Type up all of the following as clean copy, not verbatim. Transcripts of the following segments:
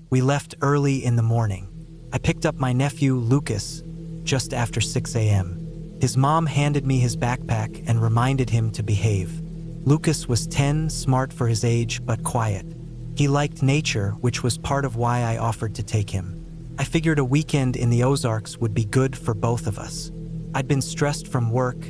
We left early in the morning. I picked up my nephew, Lucas, just after 6 a.m. His mom handed me his backpack and reminded him to behave. Lucas was 10, smart for his age, but quiet. He liked nature, which was part of why I offered to take him. I figured a weekend in the Ozarks would be good for both of us. I'd been stressed from work,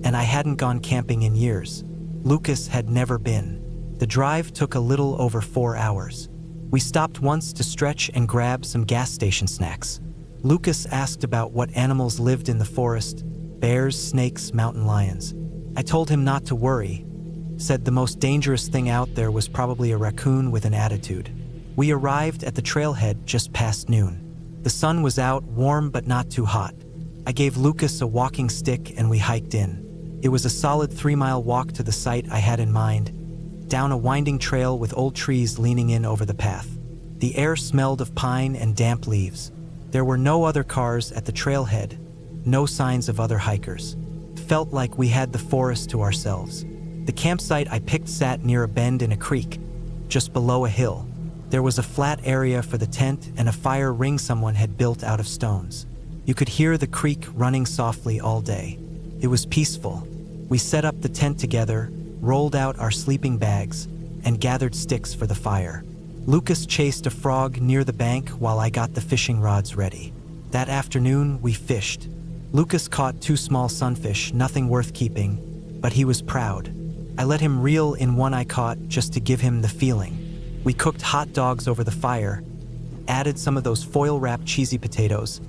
and I hadn't gone camping in years. Lucas had never been. The drive took a little over 4 hours. We stopped once to stretch and grab some gas station snacks. Lucas asked about what animals lived in the forest: bears, snakes, mountain lions. I told him not to worry, said the most dangerous thing out there was probably a raccoon with an attitude. We arrived at the trailhead just past noon. The sun was out, warm but not too hot. I gave Lucas a walking stick and we hiked in. It was a solid 3-mile walk to the site I had in mind, down a winding trail with old trees leaning in over the path. The air smelled of pine and damp leaves. There were no other cars at the trailhead, no signs of other hikers. It felt like we had the forest to ourselves. The campsite I picked sat near a bend in a creek, just below a hill. There was a flat area for the tent and a fire ring someone had built out of stones. You could hear the creek running softly all day. It was peaceful. We set up the tent together, rolled out our sleeping bags, and gathered sticks for the fire. Lucas chased a frog near the bank while I got the fishing rods ready. That afternoon, we fished. Lucas caught 2 small sunfish, nothing worth keeping, but he was proud. I let him reel in one I caught just to give him the feeling. We cooked hot dogs over the fire, added some of those foil-wrapped cheesy potatoes,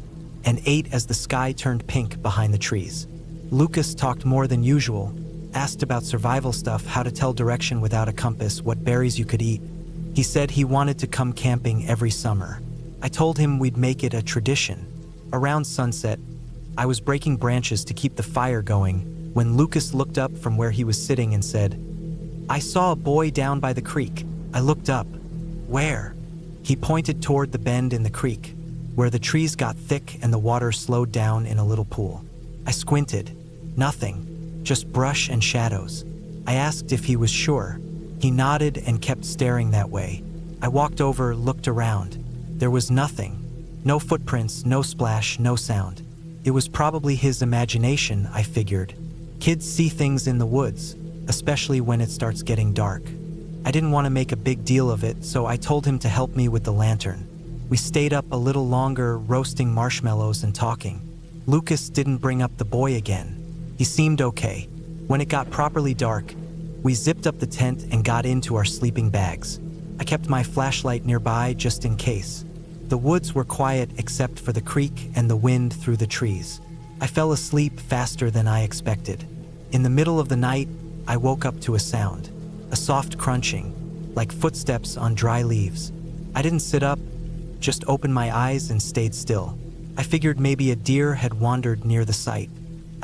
and ate as the sky turned pink behind the trees. Lucas talked more than usual, asked about survival stuff, how to tell direction without a compass, what berries you could eat. He said he wanted to come camping every summer. I told him we'd make it a tradition. Around sunset, I was breaking branches to keep the fire going when Lucas looked up from where he was sitting and said, "I saw a boy down by the creek." I looked up. "Where?" He pointed toward the bend in the creek, where the trees got thick and the water slowed down in a little pool. I squinted. Nothing. Just brush and shadows. I asked if he was sure. He nodded and kept staring that way. I walked over, looked around. There was nothing. No footprints, no splash, no sound. It was probably his imagination, I figured. Kids see things in the woods, especially when it starts getting dark. I didn't want to make a big deal of it, so I told him to help me with the lantern. We stayed up a little longer, roasting marshmallows and talking. Lucas didn't bring up the boy again. He seemed okay. When it got properly dark, we zipped up the tent and got into our sleeping bags. I kept my flashlight nearby just in case. The woods were quiet except for the creek and the wind through the trees. I fell asleep faster than I expected. In the middle of the night, I woke up to a sound, a soft crunching, like footsteps on dry leaves. I didn't sit up, just opened my eyes and stayed still. I figured maybe a deer had wandered near the site.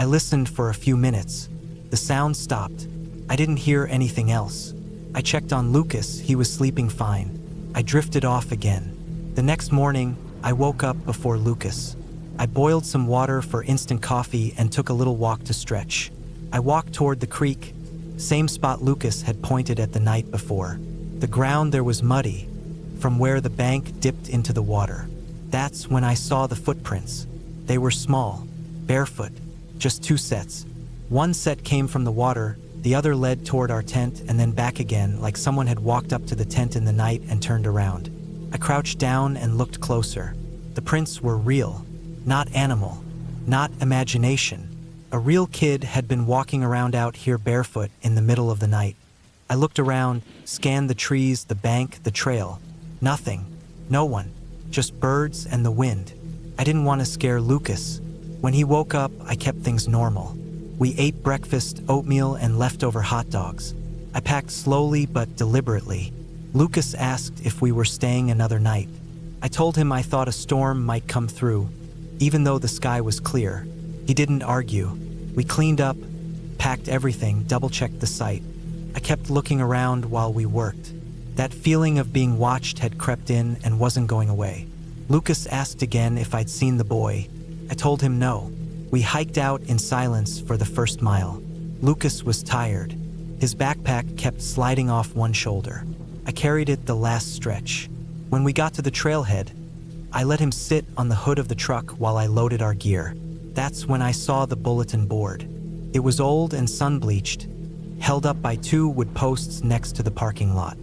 I listened for a few minutes. The sound stopped. I didn't hear anything else. I checked on Lucas. He was sleeping fine. I drifted off again. The next morning, I woke up before Lucas. I boiled some water for instant coffee and took a little walk to stretch. I walked toward the creek, same spot Lucas had pointed at the night before. The ground there was muddy, from where the bank dipped into the water. That's when I saw the footprints. They were small, barefoot, just 2 sets. One set came from the water, the other led toward our tent and then back again, like someone had walked up to the tent in the night and turned around. I crouched down and looked closer. The prints were real, not animal, not imagination. A real kid had been walking around out here barefoot in the middle of the night. I looked around, scanned the trees, the bank, the trail. Nothing. No one. Just birds and the wind. I didn't want to scare Lucas. When he woke up, I kept things normal. We ate breakfast, oatmeal, and leftover hot dogs. I packed slowly but deliberately. Lucas asked if we were staying another night. I told him I thought a storm might come through, even though the sky was clear. He didn't argue. We cleaned up, packed everything, double-checked the site. I kept looking around while we worked. That feeling of being watched had crept in and wasn't going away. Lucas asked again if I'd seen the boy. I told him no. We hiked out in silence for the first mile. Lucas was tired. His backpack kept sliding off one shoulder. I carried it the last stretch. When we got to the trailhead, I let him sit on the hood of the truck while I loaded our gear. That's when I saw the bulletin board. It was old and sun-bleached, held up by 2 wood posts next to the parking lot.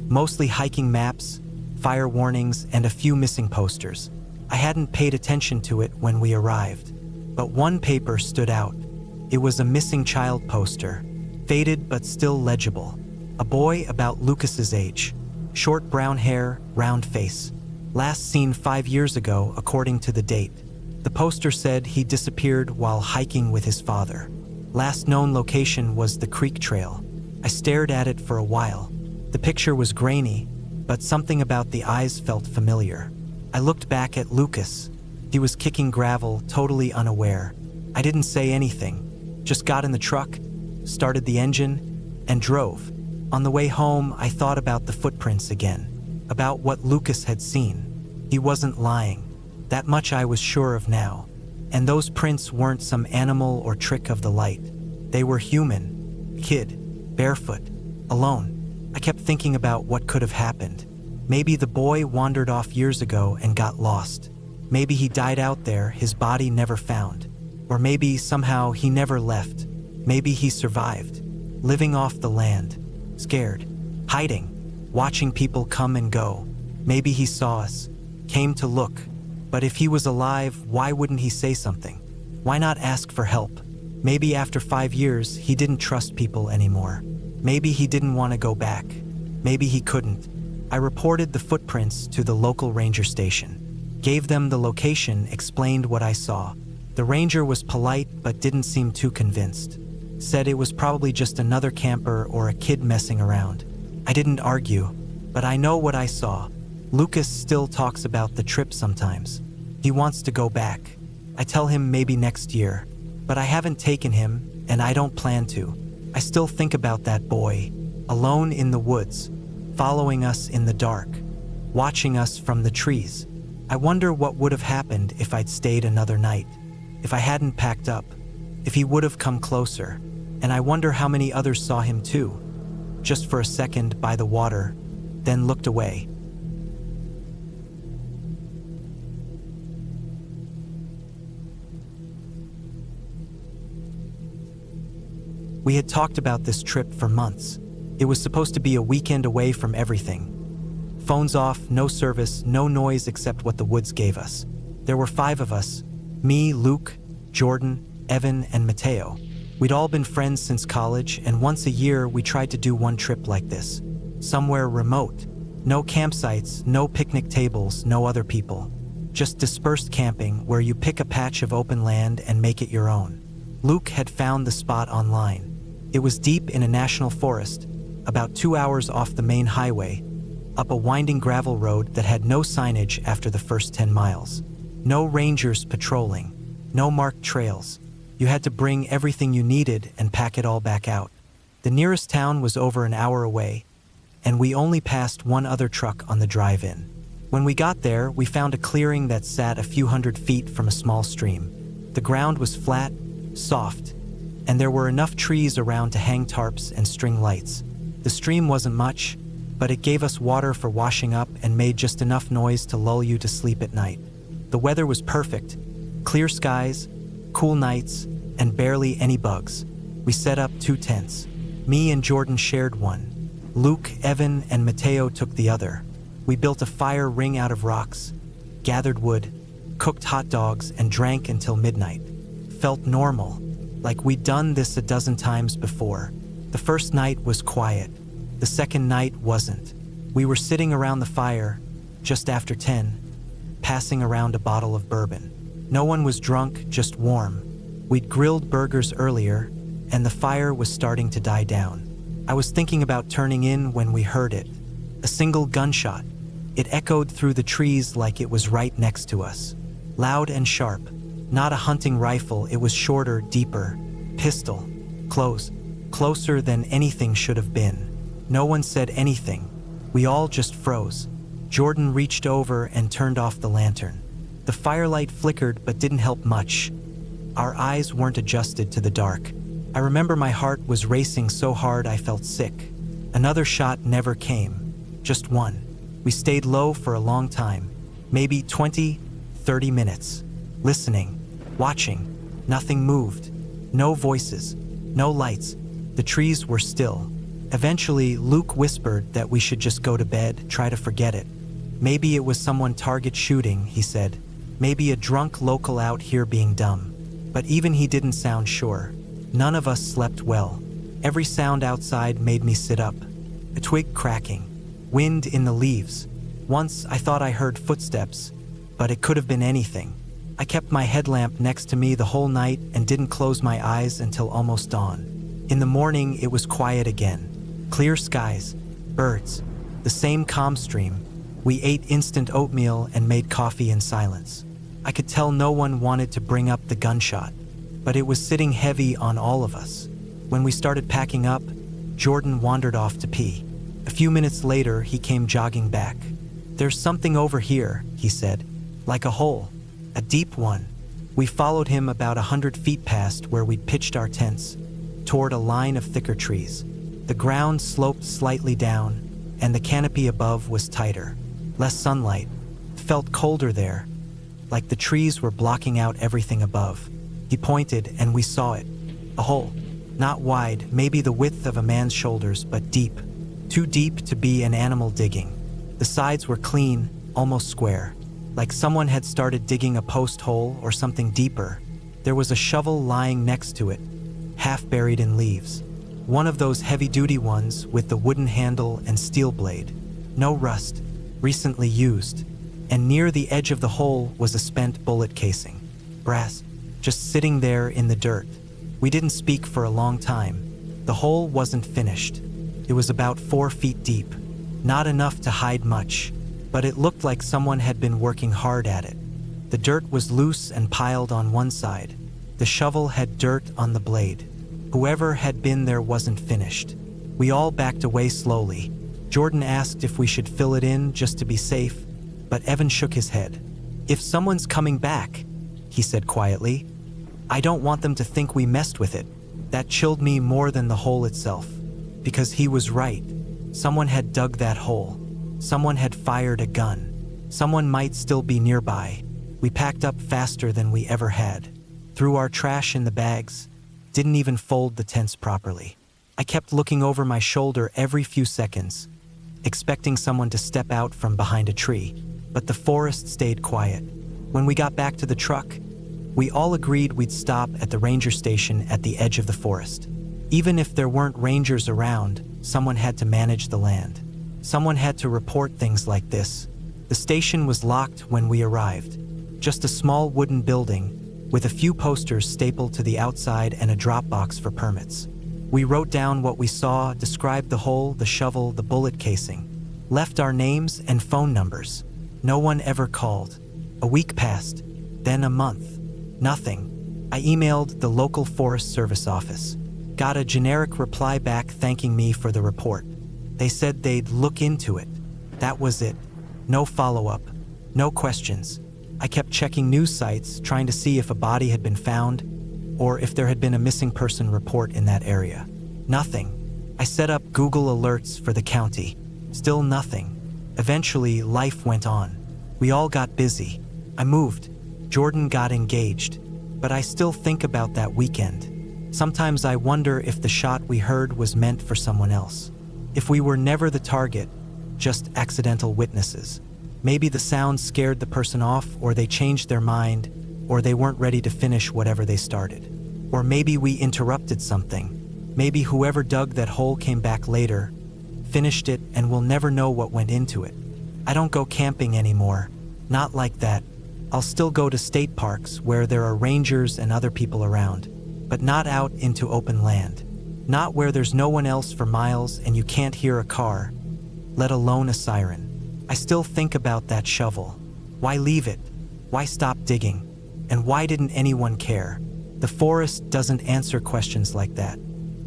Mostly hiking maps, fire warnings, and a few missing posters. I hadn't paid attention to it when we arrived, but one paper stood out. It was a missing child poster, faded but still legible. A boy about Lucas's age, short brown hair, round face. Last seen 5 years ago, according to the date. The poster said he disappeared while hiking with his father. Last known location was the creek trail. I stared at it for a while. The picture was grainy, but something about the eyes felt familiar. I looked back at Lucas. He was kicking gravel, totally unaware. I didn't say anything, just got in the truck, started the engine, and drove. On the way home, I thought about the footprints again, about what Lucas had seen. He wasn't lying. That much I was sure of now. And those prints weren't some animal or trick of the light. They were human, kid, barefoot, alone. I kept thinking about what could have happened. Maybe the boy wandered off years ago and got lost. Maybe he died out there, his body never found. Or maybe somehow he never left. Maybe he survived, living off the land, scared, hiding, watching people come and go. Maybe he saw us, came to look. But if he was alive, why wouldn't he say something? Why not ask for help? Maybe after 5 years, he didn't trust people anymore. Maybe he didn't want to go back. Maybe he couldn't. I reported the footprints to the local ranger station. Gave them the location, explained what I saw. The ranger was polite but didn't seem too convinced. Said it was probably just another camper or a kid messing around. I didn't argue, but I know what I saw. Lucas still talks about the trip sometimes. He wants to go back. I tell him maybe next year, but I haven't taken him, and I don't plan to. I still think about that boy, alone in the woods, following us in the dark, watching us from the trees. I wonder what would have happened if I'd stayed another night, if I hadn't packed up, if he would have come closer. And I wonder how many others saw him too, just for a second by the water, then looked away. We had talked about this trip for months. It was supposed to be a weekend away from everything. Phones off, no service, no noise except what the woods gave us. There were 5 of us, me, Luke, Jordan, Evan, and Mateo. We'd all been friends since college, and once a year we tried to do one trip like this. Somewhere remote. No campsites, no picnic tables, no other people. Just dispersed camping where you pick a patch of open land and make it your own. Luke had found the spot online. It was deep in a national forest, about 2 hours off the main highway, up a winding gravel road that had no signage after the first 10 miles. No rangers patrolling, no marked trails. You had to bring everything you needed and pack it all back out. The nearest town was over an hour away, and we only passed one other truck on the drive-in. When we got there, we found a clearing that sat a few hundred feet from a small stream. The ground was flat, soft, and there were enough trees around to hang tarps and string lights. The stream wasn't much, but it gave us water for washing up and made just enough noise to lull you to sleep at night. The weather was perfect, clear skies, cool nights, and barely any bugs. We set up 2 tents. Me and Jordan shared one. Luke, Evan, and Mateo took the other. We built a fire ring out of rocks, gathered wood, cooked hot dogs, and drank until midnight. Felt normal, like we'd done this a dozen times before. The first night was quiet. The second night wasn't. We were sitting around the fire, just after 10, passing around a bottle of bourbon. No one was drunk, just warm. We'd grilled burgers earlier, and the fire was starting to die down. I was thinking about turning in when we heard it. A single gunshot. It echoed through the trees like it was right next to us. Loud and sharp. Not a hunting rifle, it was shorter, deeper. Pistol. Closer than anything should have been. No one said anything. We all just froze. Jordan reached over and turned off the lantern. The firelight flickered but didn't help much. Our eyes weren't adjusted to the dark. I remember my heart was racing so hard I felt sick. Another shot never came. Just one. We stayed low for a long time, maybe 20, 30 minutes, listening, watching. Nothing moved. No voices, no lights. The trees were still. Eventually, Luke whispered that we should just go to bed, try to forget it. Maybe it was someone target shooting, he said. Maybe a drunk local out here being dumb. But even he didn't sound sure. None of us slept well. Every sound outside made me sit up. A twig cracking, wind in the leaves. Once I thought I heard footsteps, but it could have been anything. I kept my headlamp next to me the whole night and didn't close my eyes until almost dawn. In the morning, it was quiet again. Clear skies, birds, the same calm stream. We ate instant oatmeal and made coffee in silence. I could tell no one wanted to bring up the gunshot, but it was sitting heavy on all of us. When we started packing up, Jordan wandered off to pee. A few minutes later, he came jogging back. "There's something over here," he said, "like a hole, a deep one." We followed him about 100 feet past where we'd pitched our tents, toward a line of thicker trees. The ground sloped slightly down, and the canopy above was tighter. Less sunlight. It felt colder there, like the trees were blocking out everything above. He pointed, and we saw it. A hole. Not wide, maybe the width of a man's shoulders, but deep. Too deep to be an animal digging. The sides were clean, almost square, like someone had started digging a post hole or something deeper. There was a shovel lying next to it, half buried in leaves. One of those heavy-duty ones with the wooden handle and steel blade. No rust, recently used. And near the edge of the hole was a spent bullet casing. Brass, just sitting there in the dirt. We didn't speak for a long time. The hole wasn't finished. It was about 4 feet deep. Not enough to hide much, but it looked like someone had been working hard at it. The dirt was loose and piled on one side. The shovel had dirt on the blade. Whoever had been there wasn't finished. We all backed away slowly. Jordan asked if we should fill it in just to be safe, but Evan shook his head. "If someone's coming back," he said quietly, "I don't want them to think we messed with it." That chilled me more than the hole itself, because he was right. Someone had dug that hole. Someone had fired a gun. Someone might still be nearby. We packed up faster than we ever had. Threw our trash in the bags. Didn't even fold the tents properly. I kept looking over my shoulder every few seconds, expecting someone to step out from behind a tree, but the forest stayed quiet. When we got back to the truck, we all agreed we'd stop at the ranger station at the edge of the forest. Even if there weren't rangers around, someone had to manage the land. Someone had to report things like this. The station was locked when we arrived. Just a small wooden building with a few posters stapled to the outside and a drop box for permits. We wrote down what we saw, described the hole, the shovel, the bullet casing, left our names and phone numbers. No one ever called. A week passed, then a month. Nothing. I emailed the local Forest Service office. Got a generic reply back thanking me for the report. They said they'd look into it. That was it. No follow-up. No questions. I kept checking news sites, trying to see if a body had been found or if there had been a missing person report in that area. Nothing. I set up Google alerts for the county. Still nothing. Eventually, life went on. We all got busy. I moved. Jordan got engaged. But I still think about that weekend. Sometimes I wonder if the shot we heard was meant for someone else. If we were never the target, just accidental witnesses. Maybe the sound scared the person off, or they changed their mind, or they weren't ready to finish whatever they started. Or maybe we interrupted something. Maybe whoever dug that hole came back later, finished it, and we'll never know what went into it. I don't go camping anymore. Not like that. I'll still go to state parks where there are rangers and other people around, but not out into open land. Not where there's no one else for miles and you can't hear a car, let alone a siren. I still think about that shovel. Why leave it? Why stop digging? And why didn't anyone care? The forest doesn't answer questions like that.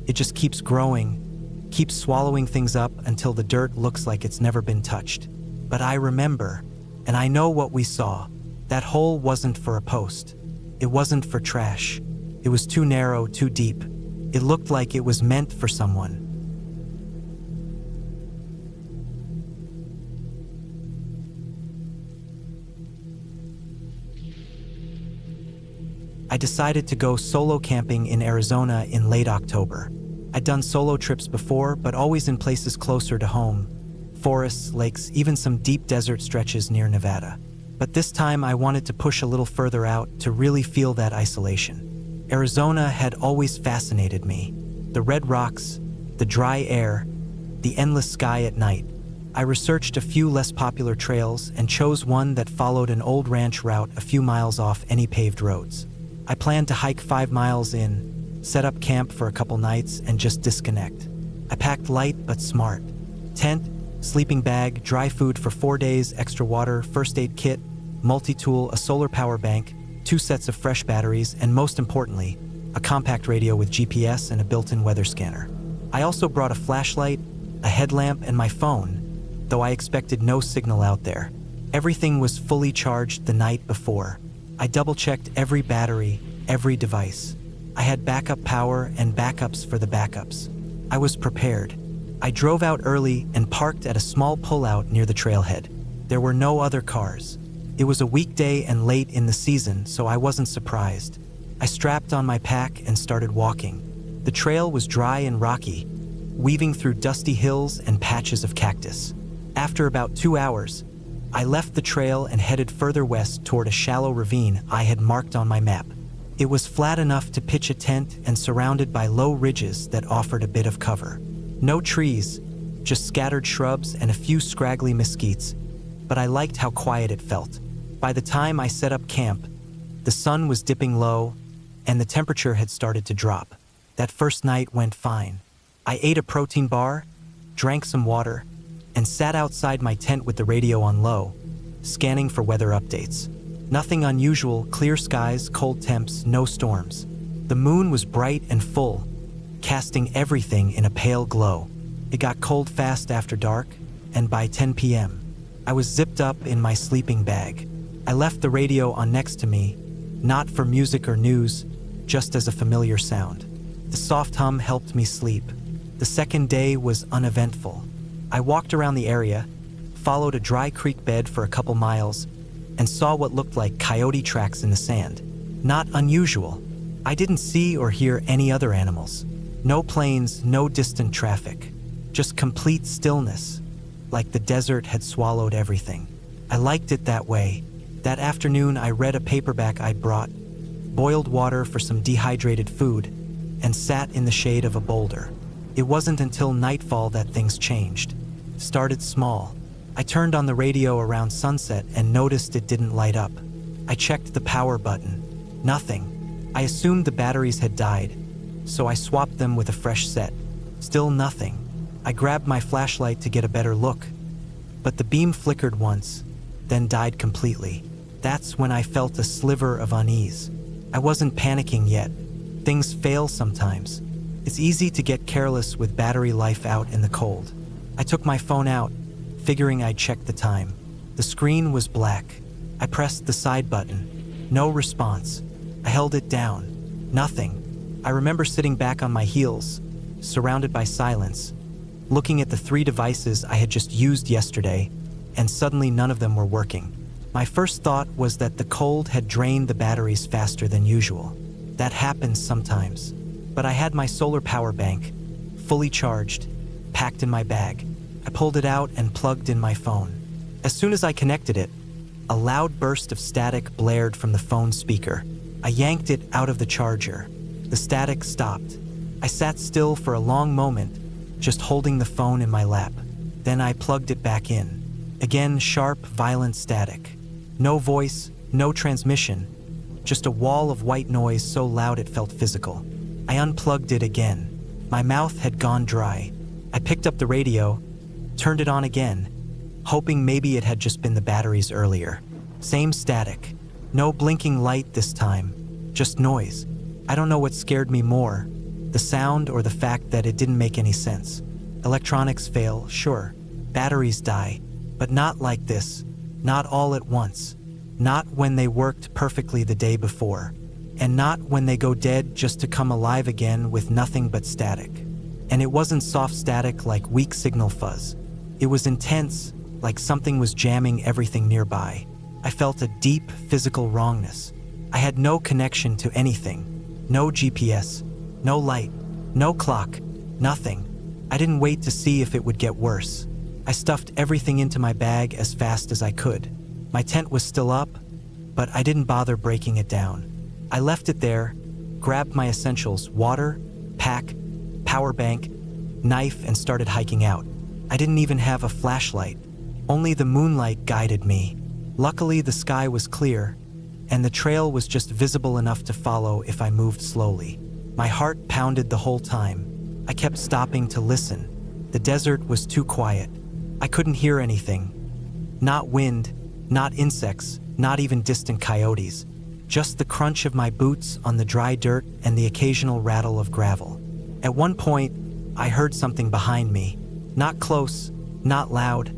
It just keeps growing, keeps swallowing things up until the dirt looks like it's never been touched. But I remember, and I know what we saw. That hole wasn't for a post. It wasn't for trash. It was too narrow, too deep. It looked like it was meant for someone. I decided to go solo camping in Arizona in late October. I'd done solo trips before, but always in places closer to home: forests, lakes, even some deep desert stretches near Nevada. But this time I wanted to push a little further out to really feel that isolation. Arizona had always fascinated me. The red rocks, the dry air, the endless sky at night. I researched a few less popular trails and chose one that followed an old ranch route a few miles off any paved roads. I planned to hike 5 miles in, set up camp for a couple nights, and just disconnect. I packed light but smart. Tent, sleeping bag, dry food for 4 days, extra water, first aid kit, multi-tool, a solar power bank, 2 sets of fresh batteries, and most importantly, a compact radio with GPS and a built-in weather scanner. I also brought a flashlight, a headlamp, and my phone, though I expected no signal out there. Everything was fully charged the night before. I double-checked every battery, every device. I had backup power and backups for the backups. I was prepared. I drove out early and parked at a small pullout near the trailhead. There were no other cars. It was a weekday and late in the season, so I wasn't surprised. I strapped on my pack and started walking. The trail was dry and rocky, weaving through dusty hills and patches of cactus. After about 2 hours, I left the trail and headed further west toward a shallow ravine I had marked on my map. It was flat enough to pitch a tent and surrounded by low ridges that offered a bit of cover. No trees, just scattered shrubs and a few scraggly mesquites, but I liked how quiet it felt. By the time I set up camp, the sun was dipping low and the temperature had started to drop. That first night went fine. I ate a protein bar, drank some water, and sat outside my tent with the radio on low, scanning for weather updates. Nothing unusual: clear skies, cold temps, no storms. The moon was bright and full, casting everything in a pale glow. It got cold fast after dark, and by 10 p.m., I was zipped up in my sleeping bag. I left the radio on next to me, not for music or news, just as a familiar sound. The soft hum helped me sleep. The second day was uneventful. I walked around the area, followed a dry creek bed for a couple miles, and saw what looked like coyote tracks in the sand. Not unusual. I didn't see or hear any other animals. No planes, no distant traffic. Just complete stillness, like the desert had swallowed everything. I liked it that way. That afternoon, I read a paperback I'd brought, boiled water for some dehydrated food, and sat in the shade of a boulder. It wasn't until nightfall that things changed. Started small. I turned on the radio around sunset and noticed it didn't light up. I checked the power button. Nothing. I assumed the batteries had died, so I swapped them with a fresh set. Still nothing. I grabbed my flashlight to get a better look, but the beam flickered once, then died completely. That's when I felt a sliver of unease. I wasn't panicking yet. Things fail sometimes. It's easy to get careless with battery life out in the cold. I took my phone out, figuring I'd check the time. The screen was black. I pressed the side button. No response. I held it down. Nothing. I remember sitting back on my heels, surrounded by silence, looking at the 3 devices I had just used yesterday, and suddenly none of them were working. My first thought was that the cold had drained the batteries faster than usual. That happens sometimes. But I had my solar power bank, fully charged, packed in my bag. I pulled it out and plugged in my phone. As soon as I connected it, a loud burst of static blared from the phone speaker. I yanked it out of the charger. The static stopped. I sat still for a long moment, just holding the phone in my lap. Then I plugged it back in. Again, sharp, violent static. No voice, no transmission, just a wall of white noise so loud it felt physical. I unplugged it again. My mouth had gone dry. I picked up the radio, turned it on again, hoping maybe it had just been the batteries earlier. Same static. No blinking light this time, just noise. I don't know what scared me more, the sound or the fact that it didn't make any sense. Electronics fail, sure. Batteries die, but not like this. Not all at once. Not when they worked perfectly the day before. And not when they go dead just to come alive again with nothing but static. And it wasn't soft static like weak signal fuzz. It was intense, like something was jamming everything nearby. I felt a deep physical wrongness. I had no connection to anything. No GPS, no light, no clock, nothing. I didn't wait to see if it would get worse. I stuffed everything into my bag as fast as I could. My tent was still up, but I didn't bother breaking it down. I left it there, grabbed my essentials, water, pack, power bank, knife, and started hiking out. I didn't even have a flashlight. Only the moonlight guided me. Luckily, the sky was clear, and the trail was just visible enough to follow if I moved slowly. My heart pounded the whole time. I kept stopping to listen. The desert was too quiet. I couldn't hear anything. Not wind, not insects, not even distant coyotes. Just the crunch of my boots on the dry dirt and the occasional rattle of gravel. At one point, I heard something behind me. Not close, not loud,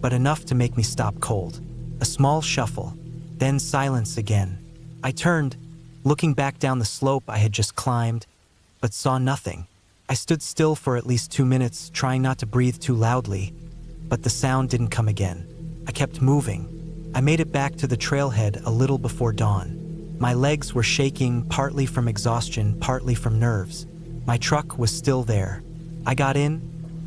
but enough to make me stop cold. A small shuffle, then silence again. I turned, looking back down the slope I had just climbed, but saw nothing. I stood still for at least 2 minutes, trying not to breathe too loudly, but the sound didn't come again. I kept moving. I made it back to the trailhead a little before dawn. My legs were shaking, partly from exhaustion, partly from nerves. My truck was still there. I got in,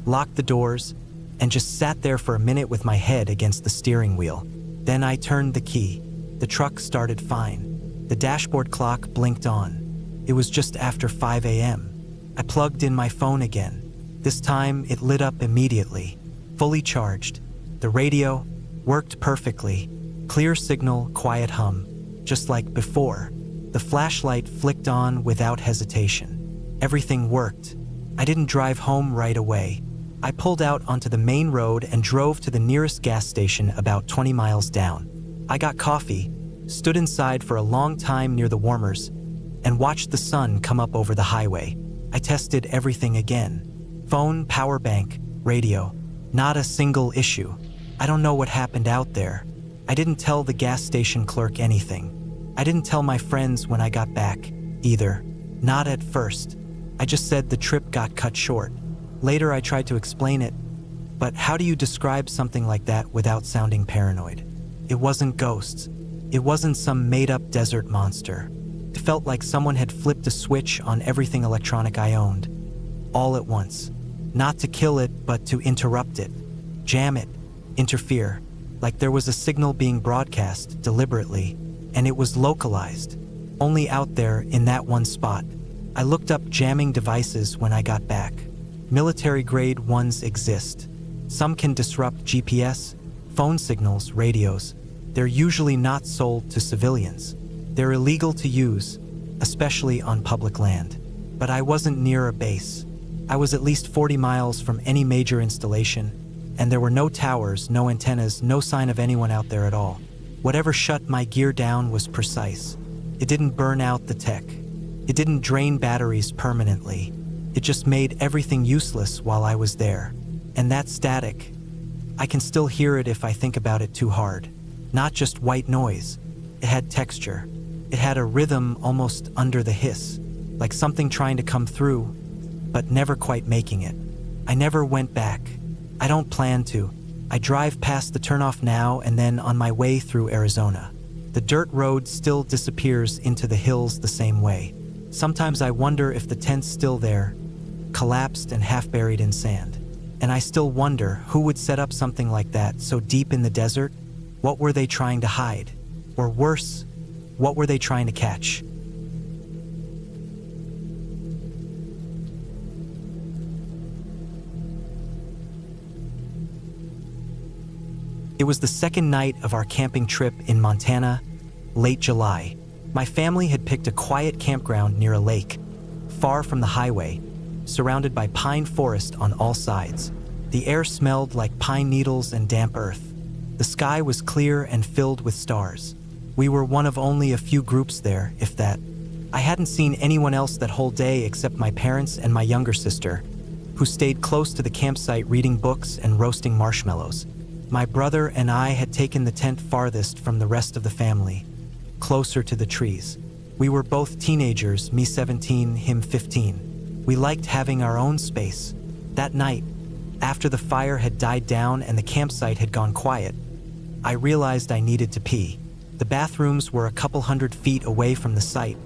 locked the doors, and just sat there for a minute with my head against the steering wheel. Then I turned the key. The truck started fine. The dashboard clock blinked on. It was just after 5 a.m. I plugged in my phone again. This time it lit up immediately, fully charged. The radio worked perfectly. Clear signal, quiet hum, just like before. The flashlight flicked on without hesitation. Everything worked. I didn't drive home right away. I pulled out onto the main road and drove to the nearest gas station about 20 miles down. I got coffee, stood inside for a long time near the warmers, and watched the sun come up over the highway. I tested everything again. Phone, power bank, radio. Not a single issue. I don't know what happened out there. I didn't tell the gas station clerk anything. I didn't tell my friends when I got back, either. Not at first. I just said the trip got cut short. Later I tried to explain it, but how do you describe something like that without sounding paranoid? It wasn't ghosts. It wasn't some made-up desert monster. It felt like someone had flipped a switch on everything electronic I owned, all at once. Not to kill it, but to interrupt it, jam it, interfere, like there was a signal being broadcast deliberately, and it was localized, only out there in that one spot. I looked up jamming devices when I got back. Military-grade ones exist. Some can disrupt GPS, phone signals, radios. They're usually not sold to civilians. They're illegal to use, especially on public land. But I wasn't near a base. I was at least 40 miles from any major installation, and there were no towers, no antennas, no sign of anyone out there at all. Whatever shut my gear down was precise. It didn't burn out the tech. It didn't drain batteries permanently. It just made everything useless while I was there. And that static, I can still hear it if I think about it too hard. Not just white noise. It had texture. It had a rhythm almost under the hiss, like something trying to come through, but never quite making it. I never went back. I don't plan to. I drive past the turnoff now and then on my way through Arizona. The dirt road still disappears into the hills the same way. Sometimes I wonder if the tent's still there, collapsed and half buried in sand. And I still wonder who would set up something like that so deep in the desert. What were they trying to hide? Or worse, what were they trying to catch? It was the second night of our camping trip in Montana, late July. My family had picked a quiet campground near a lake, far from the highway, surrounded by pine forest on all sides. The air smelled like pine needles and damp earth. The sky was clear and filled with stars. We were one of only a few groups there, if that. I hadn't seen anyone else that whole day except my parents and my younger sister, who stayed close to the campsite reading books and roasting marshmallows. My brother and I had taken the tent farthest from the rest of the family, closer to the trees. We were both teenagers, me 17, him 15. We liked having our own space. That night, after the fire had died down and the campsite had gone quiet, I realized I needed to pee. The bathrooms were a couple 100 feet away from the site,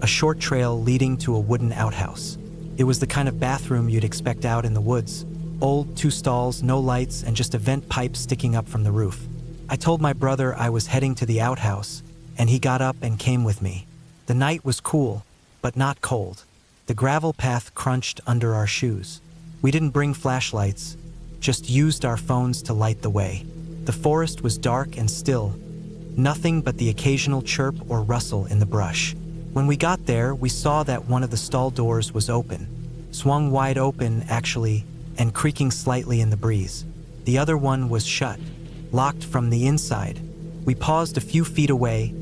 a short trail leading to a wooden outhouse. It was the kind of bathroom you'd expect out in the woods. Old, 2 stalls, no lights, and just a vent pipe sticking up from the roof. I told my brother I was heading to the outhouse, and he got up and came with me. The night was cool, but not cold. The gravel path crunched under our shoes. We didn't bring flashlights, just used our phones to light the way. The forest was dark and still, nothing but the occasional chirp or rustle in the brush. When we got there, we saw that one of the stall doors was open, swung wide open actually, and creaking slightly in the breeze. The other one was shut, locked from the inside. We paused a few feet away,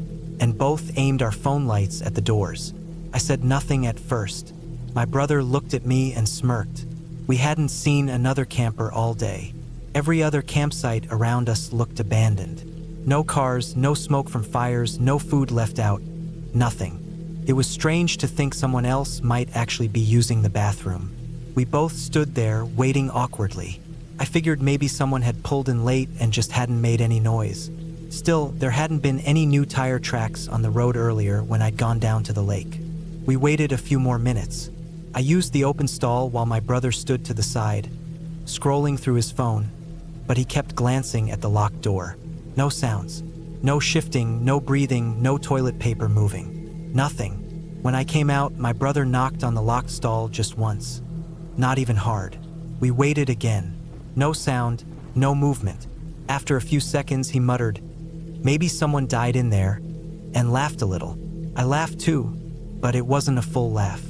and both aimed our phone lights at the doors. I said nothing at first. My brother looked at me and smirked. We hadn't seen another camper all day. Every other campsite around us looked abandoned. No cars, no smoke from fires, no food left out, nothing. It was strange to think someone else might actually be using the bathroom. We both stood there, waiting awkwardly. I figured maybe someone had pulled in late and just hadn't made any noise. Still, there hadn't been any new tire tracks on the road earlier when I'd gone down to the lake. We waited a few more minutes. I used the open stall while my brother stood to the side, scrolling through his phone, but he kept glancing at the locked door. No sounds, no shifting, no breathing, no toilet paper moving. Nothing. When I came out, my brother knocked on the locked stall just once. Not even hard. We waited again. No sound, no movement. After a few seconds, he muttered, "Maybe someone died in there," and laughed a little. I laughed too, but it wasn't a full laugh.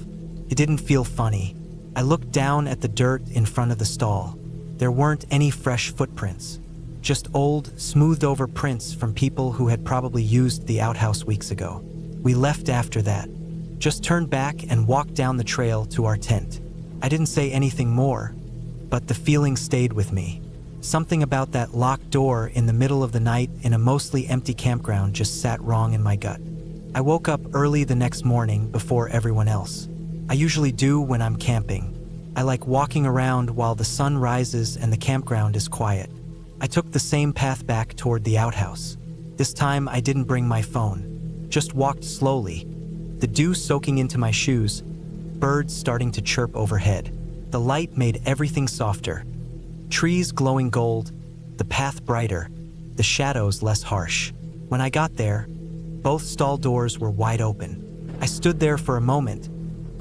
It didn't feel funny. I looked down at the dirt in front of the stall. There weren't any fresh footprints, just old, smoothed over prints from people who had probably used the outhouse weeks ago. We left after that, just turned back and walked down the trail to our tent. I didn't say anything more, but the feeling stayed with me. Something about that locked door in the middle of the night in a mostly empty campground just sat wrong in my gut. I woke up early the next morning before everyone else. I usually do when I'm camping. I like walking around while the sun rises and the campground is quiet. I took the same path back toward the outhouse. This time I didn't bring my phone, just walked slowly, the dew soaking into my shoes, birds starting to chirp overhead. The light made everything softer. Trees glowing gold, the path brighter, the shadows less harsh. When I got there, both stall doors were wide open. I stood there for a moment,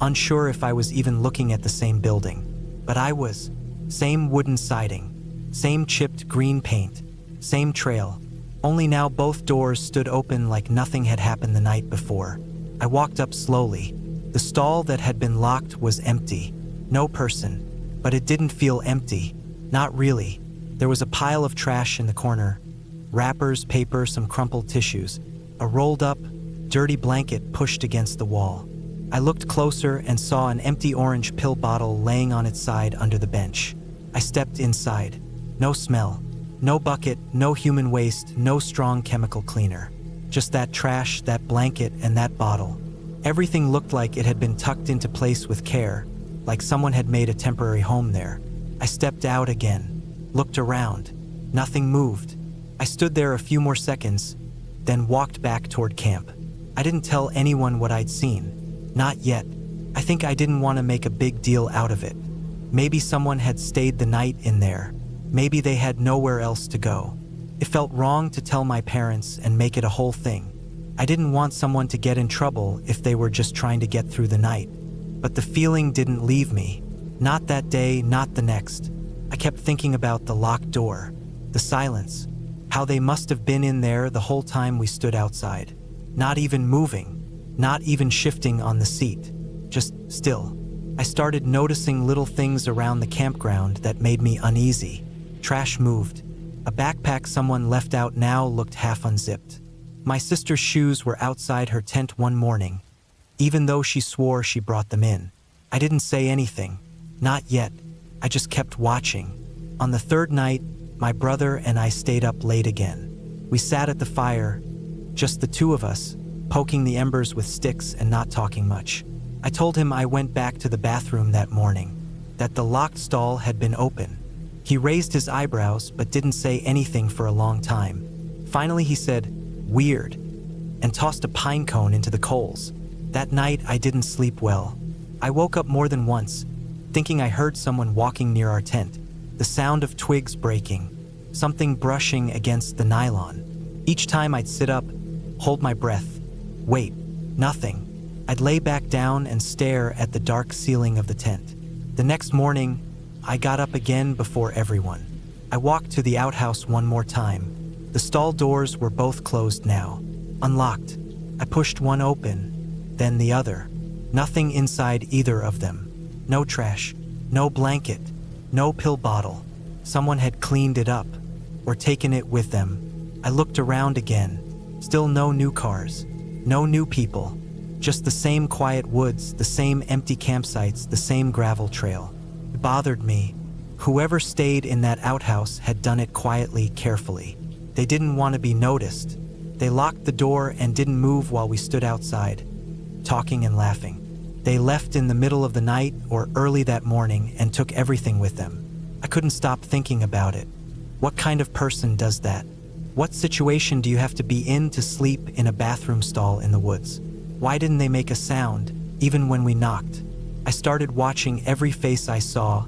unsure if I was even looking at the same building. But I was. Same wooden siding, same chipped green paint, same trail. Only now both doors stood open like nothing had happened the night before. I walked up slowly. The stall that had been locked was empty. No person. But it didn't feel empty. Not really. There was a pile of trash in the corner. Wrappers, paper, some crumpled tissues. A rolled up, dirty blanket pushed against the wall. I looked closer and saw an empty orange pill bottle laying on its side under the bench. I stepped inside. No smell. No bucket, no human waste, no strong chemical cleaner. Just that trash, that blanket, and that bottle. Everything looked like it had been tucked into place with care, like someone had made a temporary home there. I stepped out again, looked around. Nothing moved. I stood there a few more seconds, then walked back toward camp. I didn't tell anyone what I'd seen. Not yet. I think I didn't want to make a big deal out of it. Maybe someone had stayed the night in there. Maybe they had nowhere else to go. It felt wrong to tell my parents and make it a whole thing. I didn't want someone to get in trouble if they were just trying to get through the night. But the feeling didn't leave me. Not that day, not the next. I kept thinking about the locked door, the silence, how they must have been in there the whole time we stood outside. Not even moving, not even shifting on the seat, just still. I started noticing little things around the campground that made me uneasy. Trash moved. A backpack someone left out now looked half unzipped. My sister's shoes were outside her tent one morning, even though she swore she brought them in. I didn't say anything. Not yet. I just kept watching. On the third night, my brother and I stayed up late again. We sat at the fire, just the two of us, poking the embers with sticks and not talking much. I told him I went back to the bathroom that morning, that the locked stall had been open. He raised his eyebrows but didn't say anything for a long time. Finally he said, weird, and tossed a pine cone into the coals. That night, I didn't sleep well. I woke up more than once, thinking I heard someone walking near our tent, the sound of twigs breaking, something brushing against the nylon. Each time I'd sit up, hold my breath, wait, nothing. I'd lay back down and stare at the dark ceiling of the tent. The next morning, I got up again before everyone. I walked to the outhouse one more time. The stall doors were both closed now, unlocked. I pushed one open, then the other. Nothing inside either of them. No trash, no blanket, no pill bottle. Someone had cleaned it up, or taken it with them. I looked around again. Still no new cars, no new people. Just the same quiet woods, the same empty campsites, the same gravel trail. It bothered me. Whoever stayed in that outhouse had done it quietly, carefully. They didn't want to be noticed. They locked the door and didn't move while we stood outside, talking and laughing. They left in the middle of the night or early that morning and took everything with them. I couldn't stop thinking about it. What kind of person does that? What situation do you have to be in to sleep in a bathroom stall in the woods? Why didn't they make a sound, even when we knocked? I started watching every face I saw,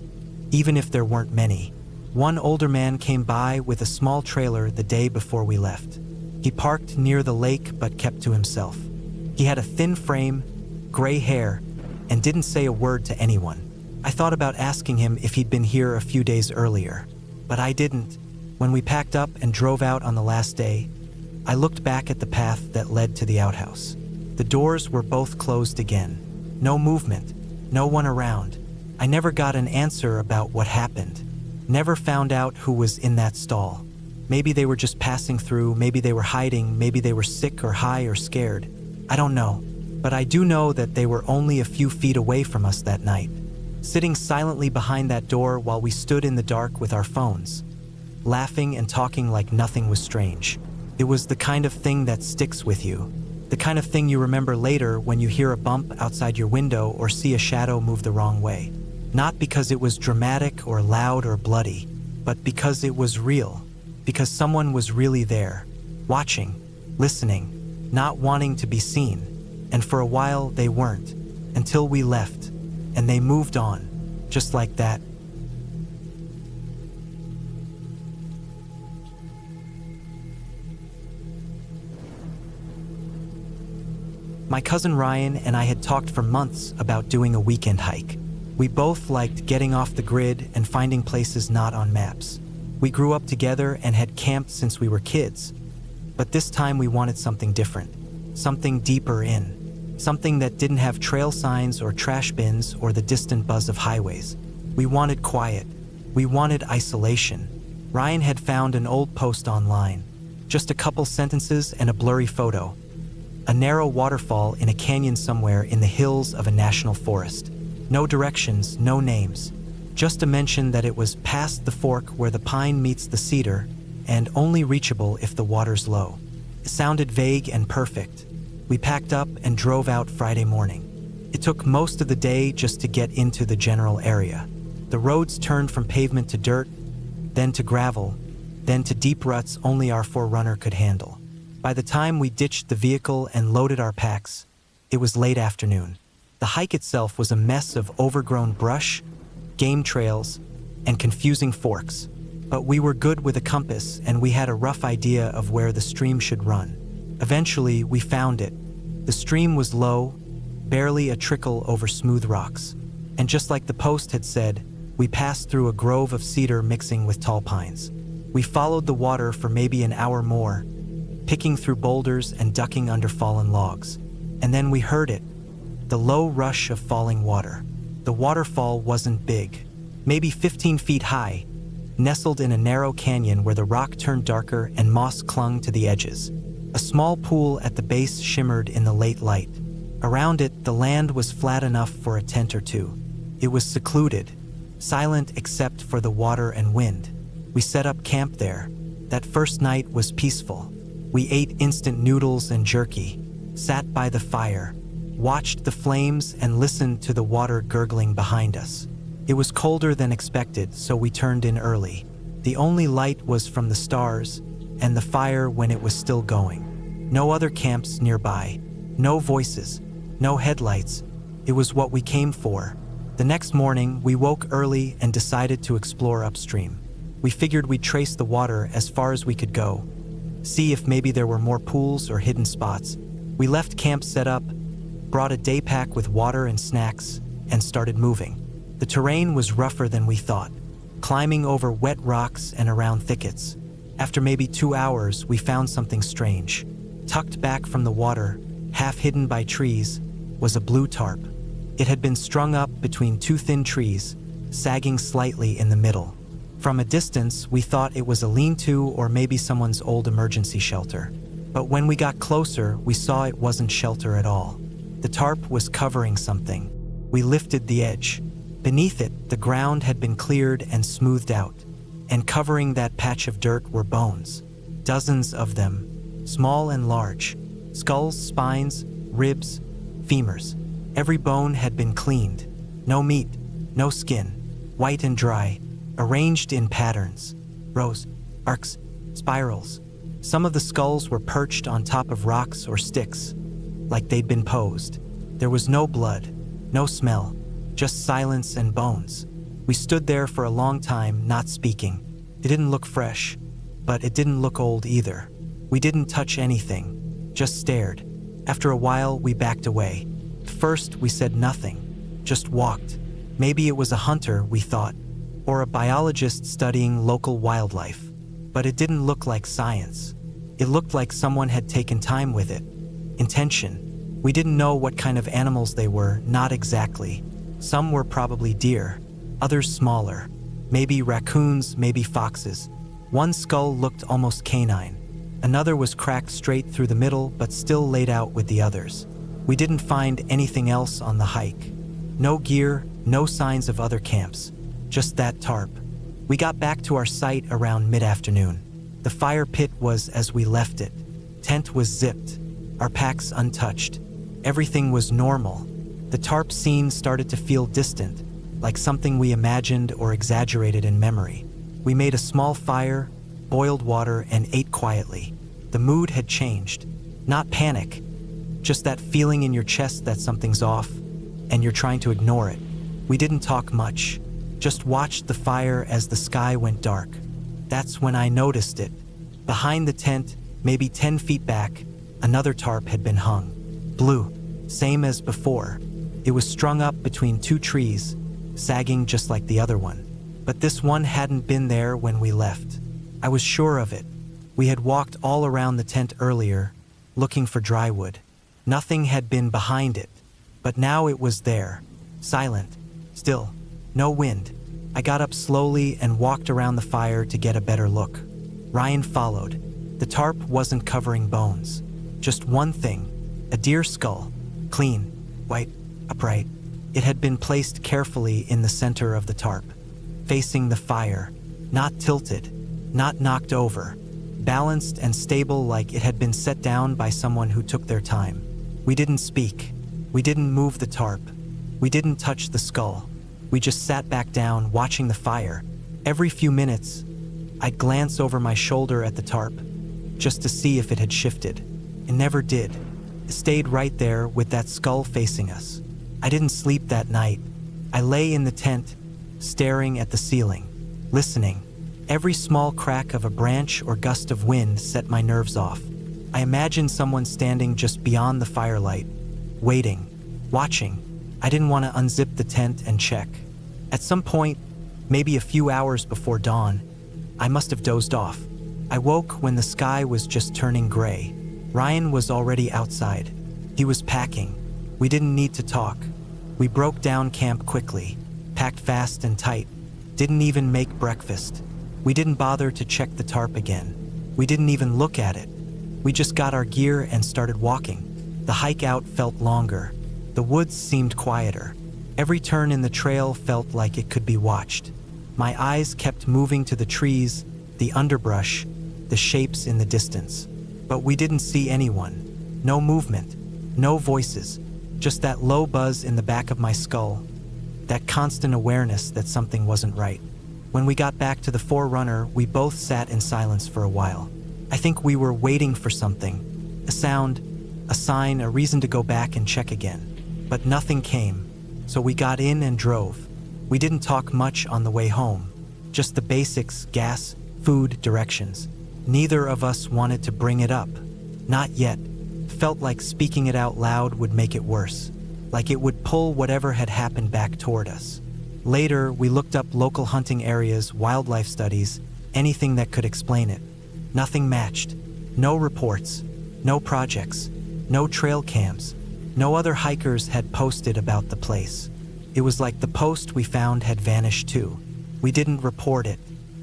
even if there weren't many. One older man came by with a small trailer the day before we left. He parked near the lake but kept to himself. He had a thin frame, gray hair, and didn't say a word to anyone. I thought about asking him if he'd been here a few days earlier, but I didn't. When we packed up and drove out on the last day, I looked back at the path that led to the outhouse. The doors were both closed again. No movement, no one around. I never got an answer about what happened. Never found out who was in that stall. Maybe they were just passing through, maybe they were hiding, maybe they were sick or high or scared. I don't know, but I do know that they were only a few feet away from us that night, sitting silently behind that door while we stood in the dark with our phones, laughing and talking like nothing was strange. It was the kind of thing that sticks with you, the kind of thing you remember later when you hear a bump outside your window or see a shadow move the wrong way. Not because it was dramatic or loud or bloody, but because it was real, because someone was really there, watching, listening, not wanting to be seen. And for a while they weren't, until we left, and they moved on, just like that. My cousin Ryan and I had talked for months about doing a weekend hike. We both liked getting off the grid and finding places not on maps. We grew up together and had camped since we were kids. But this time we wanted something different, something deeper in, something that didn't have trail signs or trash bins or the distant buzz of highways. We wanted quiet. We wanted isolation. Ryan had found an old post online, just a couple sentences and a blurry photo. A narrow waterfall in a canyon somewhere in the hills of a national forest. No directions, no names. Just a mention that it was past the fork where the pine meets the cedar and only reachable if the water's low. It sounded vague and perfect. We packed up and drove out Friday morning. It took most of the day just to get into the general area. The roads turned from pavement to dirt, then to gravel, then to deep ruts only our 4Runner could handle. By the time we ditched the vehicle and loaded our packs, it was late afternoon. The hike itself was a mess of overgrown brush, game trails, and confusing forks. But we were good with a compass and we had a rough idea of where the stream should run. Eventually, we found it. The stream was low, barely a trickle over smooth rocks. And just like the post had said, we passed through a grove of cedar mixing with tall pines. We followed the water for maybe an hour more, picking through boulders and ducking under fallen logs. And then we heard it, the low rush of falling water. The waterfall wasn't big, maybe 15 feet high, nestled in a narrow canyon where the rock turned darker and moss clung to the edges. A small pool at the base shimmered in the late light. Around it, the land was flat enough for a tent or two. It was secluded, silent except for the water and wind. We set up camp there. That first night was peaceful. We ate instant noodles and jerky, sat by the fire, watched the flames and listened to the water gurgling behind us. It was colder than expected, so we turned in early. The only light was from the stars and the fire when it was still going. No other camps nearby. No voices. No headlights. It was what we came for. The next morning, we woke early and decided to explore upstream. We figured we'd trace the water as far as we could go, see if maybe there were more pools or hidden spots. We left camp set up, brought a day pack with water and snacks, and started moving. The terrain was rougher than we thought, climbing over wet rocks and around thickets. After maybe 2 hours, we found something strange. Tucked back from the water, half hidden by trees, was a blue tarp. It had been strung up between 2 thin trees, sagging slightly in the middle. From a distance, we thought it was a lean-to or maybe someone's old emergency shelter. But when we got closer, we saw it wasn't shelter at all. The tarp was covering something. We lifted the edge. Beneath it, the ground had been cleared and smoothed out, and covering that patch of dirt were bones. Dozens of them, small and large. Skulls, spines, ribs, femurs. Every bone had been cleaned. No meat, no skin, white and dry, arranged in patterns, rows, arcs, spirals. Some of the skulls were perched on top of rocks or sticks, like they'd been posed. There was no blood, no smell, just silence and bones. We stood there for a long time, not speaking. It didn't look fresh, but it didn't look old either. We didn't touch anything, just stared. After a while, we backed away. At first, we said nothing, just walked. Maybe it was a hunter, we thought, or a biologist studying local wildlife. But it didn't look like science. It looked like someone had taken time with it. Intention. We didn't know what kind of animals they were, not exactly. Some were probably deer, others smaller. Maybe raccoons, maybe foxes. One skull looked almost canine. Another was cracked straight through the middle, but still laid out with the others. We didn't find anything else on the hike. No gear, no signs of other camps. Just that tarp. We got back to our site around mid-afternoon. The fire pit was as we left it. Tent was zipped, our packs untouched. Everything was normal. The tarp scene started to feel distant, like something we imagined or exaggerated in memory. We made a small fire, boiled water, and ate quietly. The mood had changed. Not panic, just that feeling in your chest that something's off, and you're trying to ignore it. We didn't talk much, just watched the fire as the sky went dark. That's when I noticed it. Behind the tent, maybe 10 feet back, another tarp had been hung. Blue, same as before. It was strung up between 2 trees, sagging just like the other one. But this one hadn't been there when we left. I was sure of it. We had walked all around the tent earlier, looking for dry wood. Nothing had been behind it, but now it was there, silent, still, no wind. I got up slowly and walked around the fire to get a better look. Ryan followed. The tarp wasn't covering bones. Just one thing, a deer skull, clean, white, upright. It had been placed carefully in the center of the tarp, facing the fire, not tilted, not knocked over, balanced and stable like it had been set down by someone who took their time. We didn't speak. We didn't move the tarp. We didn't touch the skull. We just sat back down, watching the fire. Every few minutes, I'd glance over my shoulder at the tarp, just to see if it had shifted. It never did. It stayed right there with that skull facing us. I didn't sleep that night. I lay in the tent, staring at the ceiling, listening. Every small crack of a branch or gust of wind set my nerves off. I imagined someone standing just beyond the firelight, waiting, watching. I didn't want to unzip the tent and check. At some point, maybe a few hours before dawn, I must have dozed off. I woke when the sky was just turning gray. Ryan was already outside. He was packing. We didn't need to talk. We broke down camp quickly, packed fast and tight, didn't even make breakfast. We didn't bother to check the tarp again. We didn't even look at it. We just got our gear and started walking. The hike out felt longer. The woods seemed quieter. Every turn in the trail felt like it could be watched. My eyes kept moving to the trees, the underbrush, the shapes in the distance. But we didn't see anyone. No movement, no voices, just that low buzz in the back of my skull, that constant awareness that something wasn't right. When we got back to the Forerunner, we both sat in silence for a while. I think we were waiting for something, A sound, a sign, a reason to go back and check again. But nothing came, so we got in and drove. We didn't talk much on the way home, just the basics: gas, food, directions. Neither of us wanted to bring it up. Not yet. Felt like speaking it out loud would make it worse, like it would pull whatever had happened back toward us. Later, we looked up local hunting areas, wildlife studies, anything that could explain it. Nothing matched. No reports, no projects, no trail cams. No other hikers had posted about the place. It was like the post we found had vanished too. We didn't report it.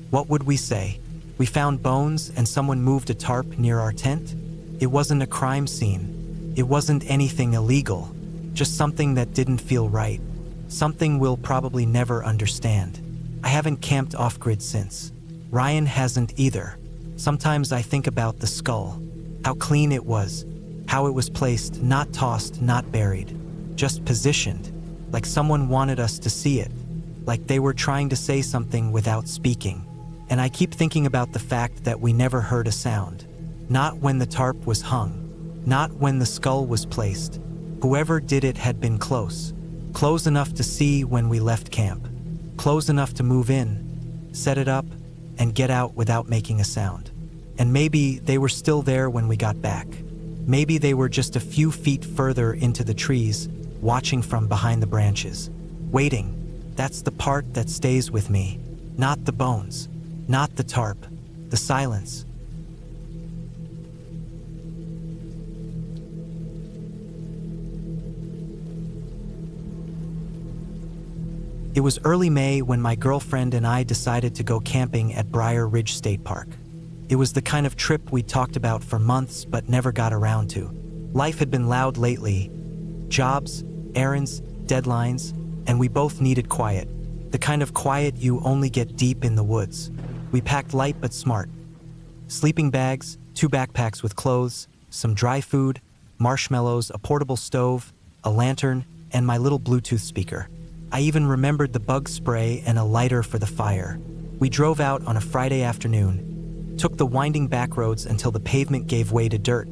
What would we say? We found bones and someone moved a tarp near our tent? It wasn't a crime scene. It wasn't anything illegal. Just something that didn't feel right. Something we'll probably never understand. I haven't camped off-grid since. Ryan hasn't either. Sometimes I think about the skull. How clean it was. How it was placed, not tossed, not buried. Just positioned. Like someone wanted us to see it. Like they were trying to say something without speaking. And I keep thinking about the fact that we never heard a sound. Not when the tarp was hung. Not when the skull was placed. Whoever did it had been close. Close enough to see when we left camp. Close enough to move in, set it up, and get out without making a sound. And maybe they were still there when we got back. Maybe they were just a few feet further into the trees, watching from behind the branches. Waiting. That's the part that stays with me. Not the bones. Not the tarp. The silence. It was early May when my girlfriend and I decided to go camping at Briar Ridge State Park. It was the kind of trip we talked about for months but never got around to. Life had been loud lately. Jobs, errands, deadlines, and we both needed quiet. The kind of quiet you only get deep in the woods. We packed light but smart. Sleeping bags, 2 backpacks with clothes, some dry food, marshmallows, a portable stove, a lantern, and my little Bluetooth speaker. I even remembered the bug spray and a lighter for the fire. We drove out on a Friday afternoon, took the winding back roads until the pavement gave way to dirt,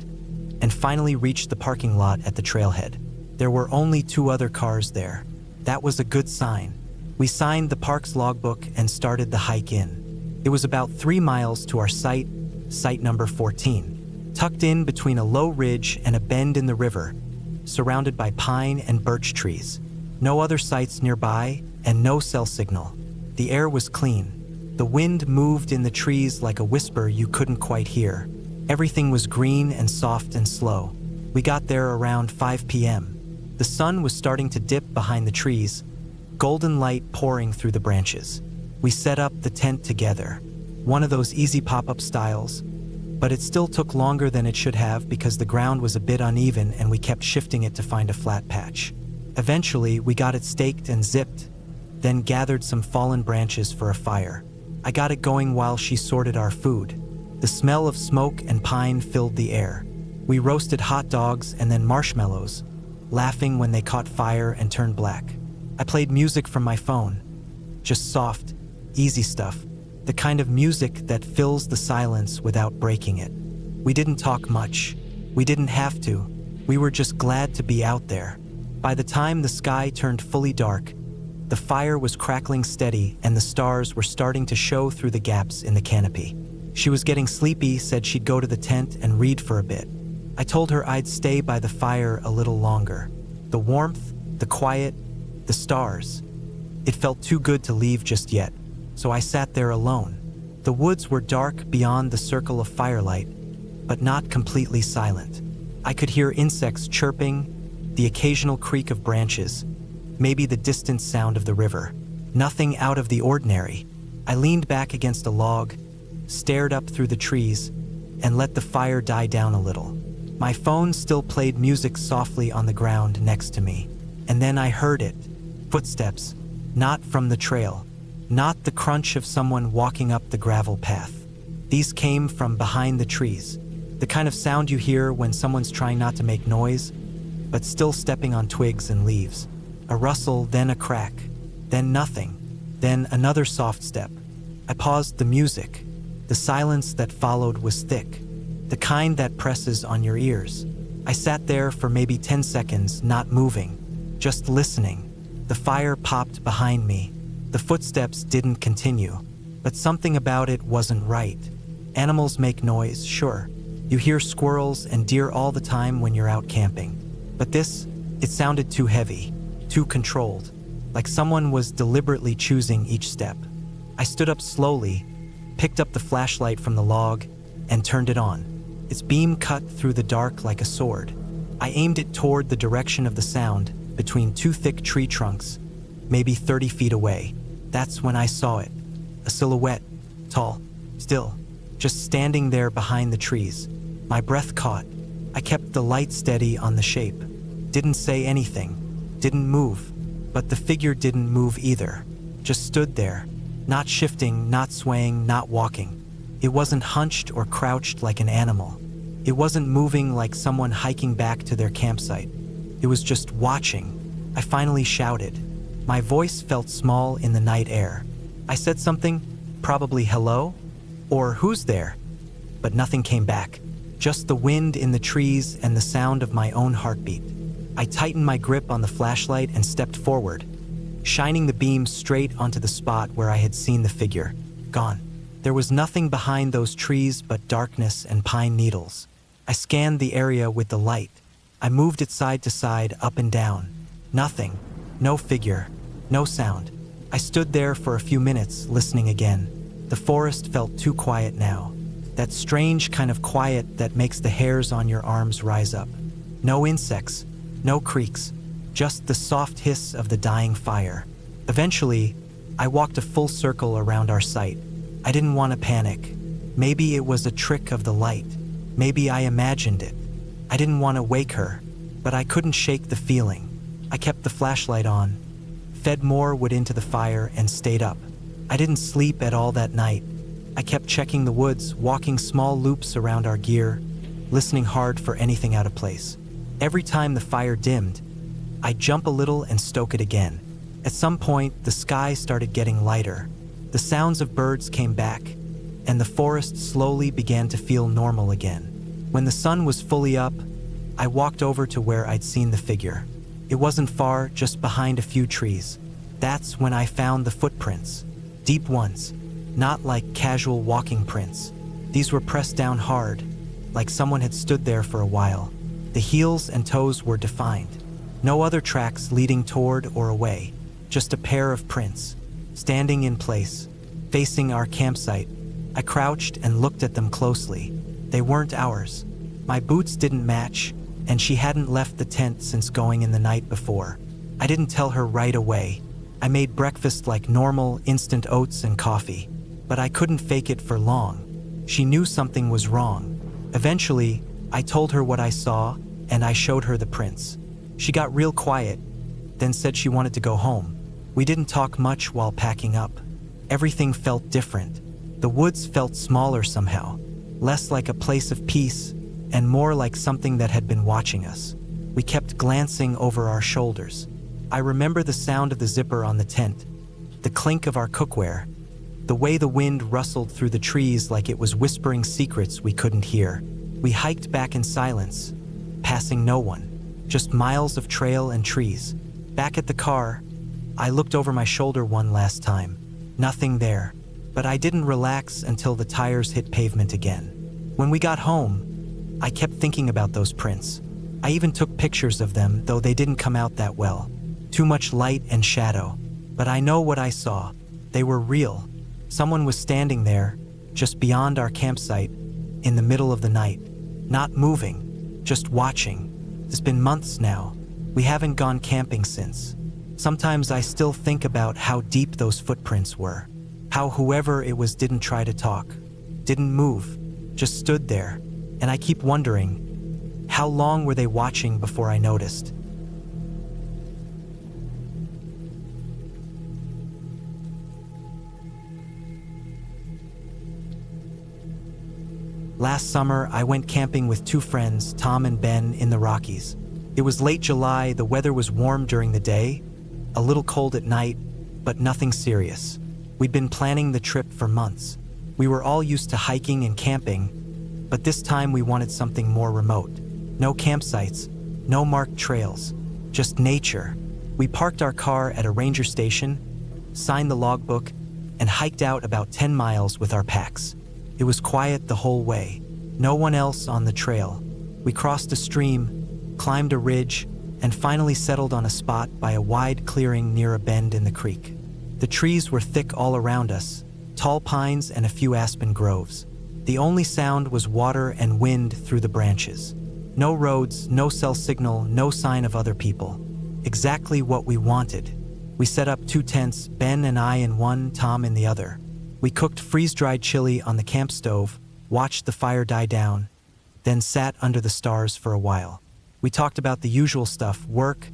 and finally reached the parking lot at the trailhead. There were only 2 other cars there. That was a good sign. We signed the park's logbook and started the hike in. It was about 3 miles to our site number 14, tucked in between a low ridge and a bend in the river, surrounded by pine and birch trees. No other sites nearby, and no cell signal. The air was clean. The wind moved in the trees like a whisper you couldn't quite hear. Everything was green and soft and slow. We got there around 5 p.m. The sun was starting to dip behind the trees, golden light pouring through the branches. We set up the tent together, one of those easy pop-up styles, but it still took longer than it should have because the ground was a bit uneven and we kept shifting it to find a flat patch. Eventually, we got it staked and zipped, then gathered some fallen branches for a fire. I got it going while she sorted our food. The smell of smoke and pine filled the air. We roasted hot dogs and then marshmallows, laughing when they caught fire and turned black. I played music from my phone. Just soft, easy stuff. The kind of music that fills the silence without breaking it. We didn't talk much. We didn't have to. We were just glad to be out there. By the time the sky turned fully dark, the fire was crackling steady and the stars were starting to show through the gaps in the canopy. She was getting sleepy, said she'd go to the tent and read for a bit. I told her I'd stay by the fire a little longer. The warmth, the quiet, the stars. It felt too good to leave just yet, so I sat there alone. The woods were dark beyond the circle of firelight, but not completely silent. I could hear insects chirping, the occasional creak of branches, maybe the distant sound of the river. Nothing out of the ordinary. I leaned back against a log, stared up through the trees, and let the fire die down a little. My phone still played music softly on the ground next to me. And then I heard it. Footsteps. Not from the trail. Not the crunch of someone walking up the gravel path. These came from behind the trees. The kind of sound you hear when someone's trying not to make noise, but still stepping on twigs and leaves. A rustle, then a crack, then nothing, then another soft step. I paused the music. The silence that followed was thick. the kind that presses on your ears. I sat there for maybe 10 seconds, not moving, just listening. The fire popped behind me. The footsteps didn't continue, but something about it wasn't right. Animals make noise, sure. You hear squirrels and deer all the time when you're out camping. But this, it sounded too heavy, too controlled, like someone was deliberately choosing each step. I stood up slowly, picked up the flashlight from the log, and turned it on. Its beam cut through the dark like a sword. I aimed it toward the direction of the sound, between two thick tree trunks, maybe 30 feet away. That's when I saw it. A silhouette, tall, still, just standing there behind the trees. My breath caught. I kept the light steady on the shape. Didn't say anything, didn't move, but the figure didn't move either. Just stood there, not shifting, not swaying, not walking. It wasn't hunched or crouched like an animal. It wasn't moving like someone hiking back to their campsite. It was just watching. I finally shouted. My voice felt small in the night air. I said something, probably hello, or who's there? But nothing came back. Just the wind in the trees and the sound of my own heartbeat. I tightened my grip on the flashlight and stepped forward, shining the beam straight onto the spot where I had seen the figure. Gone. There was nothing behind those trees but darkness and pine needles. I scanned the area with the light. I moved it side to side, up and down. Nothing. No figure. No sound. I stood there for a few minutes, listening again. The forest felt too quiet now. That strange kind of quiet that makes the hairs on your arms rise up. No insects, no creaks, just the soft hiss of the dying fire. Eventually, I walked a full circle around our site. I didn't want to panic. Maybe it was a trick of the light. Maybe I imagined it. I didn't want to wake her, but I couldn't shake the feeling. I kept the flashlight on, fed more wood into the fire, and stayed up. I didn't sleep at all that night. I kept checking the woods, walking small loops around our gear, listening hard for anything out of place. Every time the fire dimmed, I'd jump a little and stoke it again. At some point, the sky started getting lighter. The sounds of birds came back, and the forest slowly began to feel normal again. When the sun was fully up, I walked over to where I'd seen the figure. It wasn't far, just behind a few trees. That's when I found the footprints. Deep ones, not like casual walking prints. These were pressed down hard, like someone had stood there for a while. The heels and toes were defined. No other tracks leading toward or away, just a pair of prints, standing in place, facing our campsite. I crouched and looked at them closely. They weren't ours. My boots didn't match, and she hadn't left the tent since going in the night before. I didn't tell her right away. I made breakfast like normal, instant oats and coffee. But I couldn't fake it for long. She knew something was wrong. Eventually, I told her what I saw, and I showed her the prints. She got real quiet, then said she wanted to go home. We didn't talk much while packing up. Everything felt different. The woods felt smaller somehow, less like a place of peace, and more like something that had been watching us. We kept glancing over our shoulders. I remember the sound of the zipper on the tent, the clink of our cookware, the way the wind rustled through the trees like it was whispering secrets we couldn't hear. We hiked back in silence, passing no one, just miles of trail and trees. Back at the car, I looked over my shoulder one last time. Nothing there, but I didn't relax until the tires hit pavement again. When we got home, I kept thinking about those prints. I even took pictures of them, though they didn't come out that well. Too much light and shadow. But I know what I saw. They were real. Someone was standing there, just beyond our campsite, in the middle of the night. Not moving, just watching. It's been months now. We haven't gone camping since. Sometimes I still think about how deep those footprints were. How whoever it was didn't try to talk, didn't move, just stood there. And I keep wondering, how long were they watching before I noticed? Last summer, I went camping with two friends, Tom and Ben, in the Rockies. It was late July, the weather was warm during the day, a little cold at night, but nothing serious. We'd been planning the trip for months. We were all used to hiking and camping, But this time we wanted something more remote. No campsites, no marked trails, just nature. We parked our car at a ranger station, signed the logbook, and hiked out about 10 miles with our packs. It was quiet the whole way. No one else on the trail. We crossed a stream, climbed a ridge, and finally settled on a spot by a wide clearing near a bend in the creek. The trees were thick all around us, tall pines and a few aspen groves. The only sound was water and wind through the branches. No roads, no cell signal, no sign of other people. Exactly what we wanted. We set up 2 tents, Ben and I in one, Tom in the other. We cooked freeze-dried chili on the camp stove, watched the fire die down, then sat under the stars for a while. We talked about the usual stuff, work,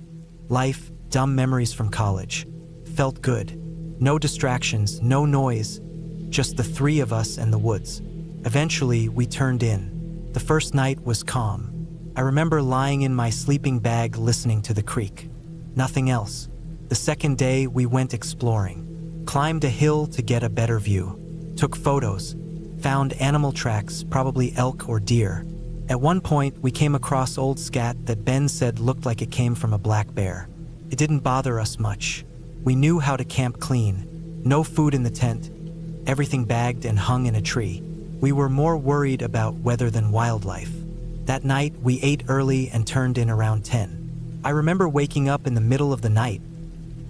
life, dumb memories from college. Felt good. No distractions, no noise, just the 3 of us and the woods. Eventually, we turned in. The first night was calm. I remember lying in my sleeping bag listening to the creek. Nothing else. The second day, we went exploring. Climbed a hill to get a better view. Took photos. Found animal tracks, probably elk or deer. At one point, we came across old scat that Ben said looked like it came from a black bear. It didn't bother us much. We knew how to camp clean. No food in the tent. Everything bagged and hung in a tree. We were more worried about weather than wildlife. That night, we ate early and turned in around 10. I remember waking up in the middle of the night.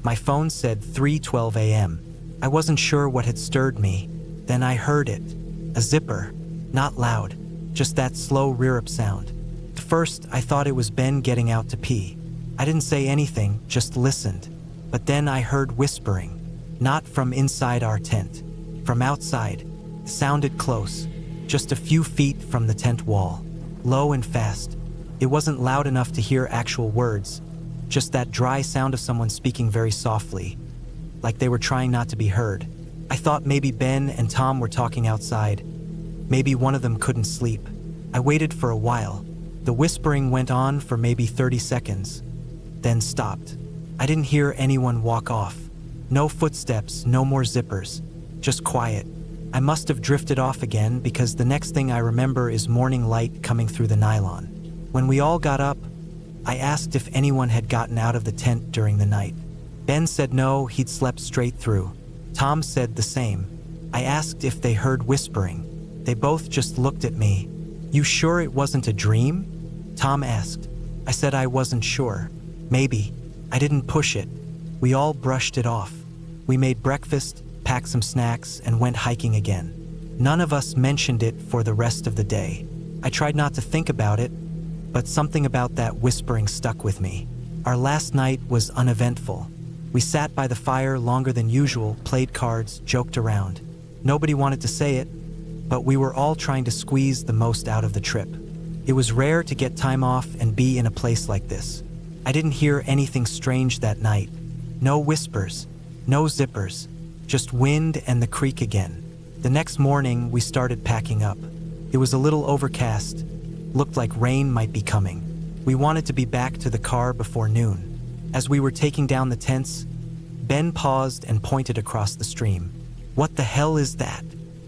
My phone said 3:12 a.m. I wasn't sure what had stirred me. Then I heard it. A zipper. Not loud. Just that slow rear-up sound. At first, I thought it was Ben getting out to pee. I didn't say anything, just listened. But then I heard whispering. Not from inside our tent. From outside. It sounded close. Just a few feet from the tent wall. Low and fast. It wasn't loud enough to hear actual words. Just that dry sound of someone speaking very softly. Like they were trying not to be heard. I thought maybe Ben and Tom were talking outside. Maybe one of them couldn't sleep. I waited for a while. The whispering went on for maybe 30 seconds, then stopped. I didn't hear anyone walk off. No footsteps, no more zippers. Just quiet. I must have drifted off again because the next thing I remember is morning light coming through the nylon. When we all got up, I asked if anyone had gotten out of the tent during the night. Ben said no, he'd slept straight through. Tom said the same. I asked if they heard whispering. They both just looked at me. "You sure it wasn't a dream?" Tom asked. I said I wasn't sure. Maybe. I didn't push it. We all brushed it off. We made breakfast, packed some snacks, and went hiking again. None of us mentioned it for the rest of the day. I tried not to think about it, but something about that whispering stuck with me. Our last night was uneventful. We sat by the fire longer than usual, played cards, joked around. Nobody wanted to say it, but we were all trying to squeeze the most out of the trip. It was rare to get time off and be in a place like this. I didn't hear anything strange that night. No whispers, no zippers, just wind and the creek again. The next morning, we started packing up. It was a little overcast, looked like rain might be coming. We wanted to be back to the car before noon. As we were taking down the tents, Ben paused and pointed across the stream. "What the hell is that?"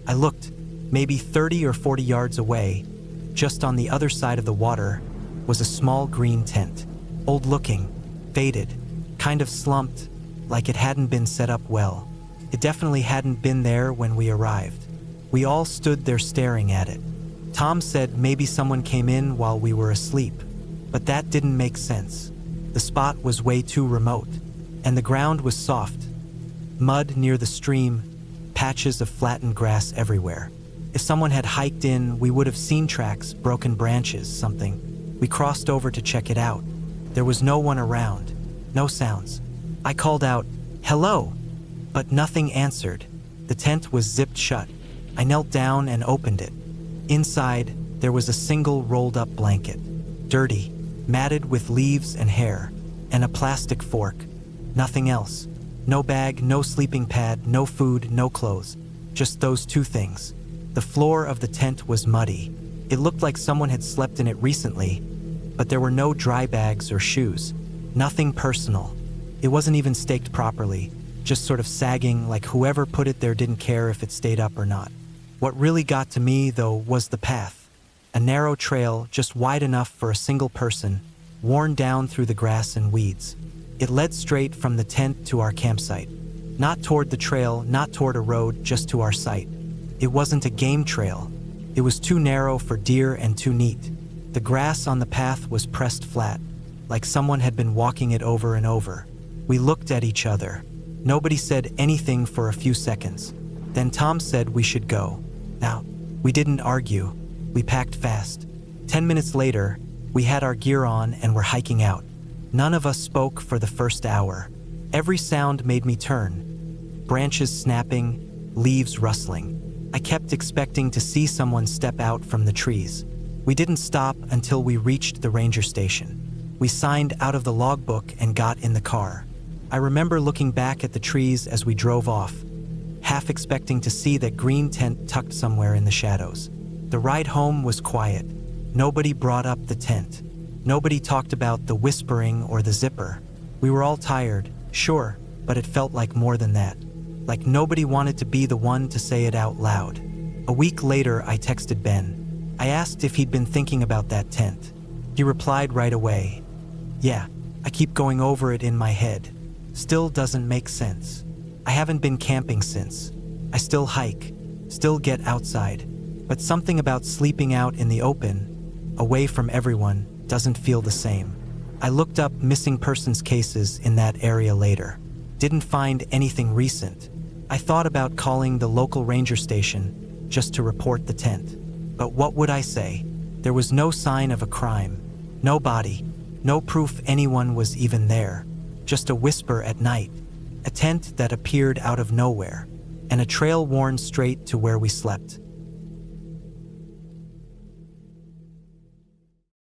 I looked. Maybe 30 or 40 yards away, just on the other side of the water, was a small green tent. Old-looking, faded, kind of slumped, like it hadn't been set up well. It definitely hadn't been there when we arrived. We all stood there staring at it. Tom said maybe someone came in while we were asleep, but that didn't make sense. The spot was way too remote, and the ground was soft. Mud near the stream, patches of flattened grass everywhere. If someone had hiked in, we would have seen tracks, broken branches, something. We crossed over to check it out. There was no one around, no sounds. I called out, "Hello," but nothing answered. The tent was zipped shut. I knelt down and opened it. Inside, there was a single rolled-up blanket, dirty, matted with leaves and hair, and a plastic fork. Nothing else. No bag, no sleeping pad, no food, no clothes. Just those 2 things. The floor of the tent was muddy. It looked like someone had slept in it recently, but there were no dry bags or shoes. Nothing personal. It wasn't even staked properly, just sort of sagging like whoever put it there didn't care if it stayed up or not. What really got to me, though, was the path. A narrow trail just wide enough for a single person, worn down through the grass and weeds. It led straight from the tent to our campsite. Not toward the trail, not toward a road, just to our site. It wasn't a game trail. It was too narrow for deer and too neat. The grass on the path was pressed flat, like someone had been walking it over and over. We looked at each other. Nobody said anything for a few seconds. Then Tom said we should go. Now, we didn't argue. We packed fast. 10 minutes later, we had our gear on and were hiking out. None of us spoke for the first hour. Every sound made me turn. Branches snapping, leaves rustling. I kept expecting to see someone step out from the trees. We didn't stop until we reached the ranger station. We signed out of the logbook and got in the car. I remember looking back at the trees as we drove off, half expecting to see that green tent tucked somewhere in the shadows. The ride home was quiet. Nobody brought up the tent. Nobody talked about the whispering or the zipper. We were all tired, sure, but it felt like more than that. Like nobody wanted to be the one to say it out loud. A week later, I texted Ben. I asked if he'd been thinking about that tent. He replied right away. Yeah, I keep going over it in my head. Still doesn't make sense. I haven't been camping since. I still hike, still get outside, but something about sleeping out in the open, away from everyone, doesn't feel the same. I looked up missing persons cases in that area later. Didn't find anything recent. I thought about calling the local ranger station just to report the tent. But what would I say? There was no sign of a crime, no body, no proof anyone was even there. Just a whisper at night, a tent that appeared out of nowhere, and a trail worn straight to where we slept.